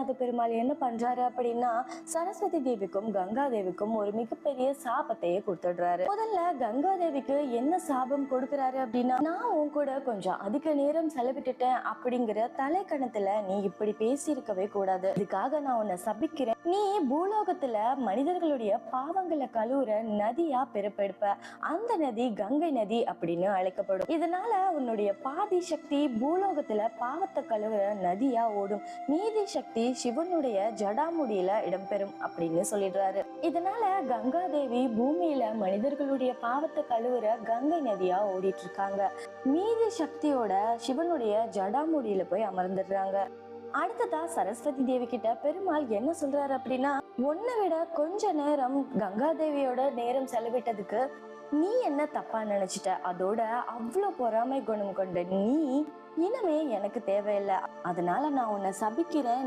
பூலோகநாத பெருமாள் என்ன பண்றாரு அப்படின்னா சரஸ்வதி தேவிக்கும் கங்கா தேவிக்கும் ஒரு மிகப்பெரிய சாபத்தையே கொடுத்துடுறாரு. முதல்ல கங்கா தேவிக்கு என்ன சாபம் கொடுக்கிறாரு அப்படின்னா, நான் உன் கூட கொஞ்சம் அதிக நேரம் செலவிட்டுட்டேன் அப்படிங்கிற தலைக்கணத்துல நீ இப்படி பேசியிருக்கவே கூடாது, இதுக்காக நான் உன்னை சபிக்கிறேன். நீ பூலோகத்துல மனிதர்களுடைய பாவங்களை கழுவுற நதியா பிறப்பெடுப்ப. அந்த நதி கங்கை நதி அப்படின்னு அழைக்கப்படும். இதனால உன்னுடைய பாதி சக்தி பூலோகத்துல பாவத்தை கழுவுற நதியா ஓடும், மீதி சக்தி சிவனுடைய ஜடாமுடியில இடம்பெறும் அப்படின்னு சொல்லிடுறாரு. இதனால கங்கா தேவி பூமியில மனிதர்களுடைய பாவத்தை கழுவுற கங்கை நதியா ஓடிட்டு இருக்காங்க. மீதி சக்தியோட சிவனுடைய ஜடாமுடியில போய் அமர்ந்துடுறாங்க. அடுத்ததா சரஸ்வதி தேவி கிட்ட பெருமாள் என்ன சொல்றாரு அப்படின்னா, உன்னை விட கொஞ்ச நேரம் கங்கா தேவியோட நேரம் செலவிட்டதுக்கு நீ என்ன தப்பா நினைச்சிட்ட, அதோட அவ்வளோ பொறாமை குணம் கொண்ட நீ இனிமே எனக்கு தேவையில்லை, அதனால நான் உன்னை சபிக்கிறேன்.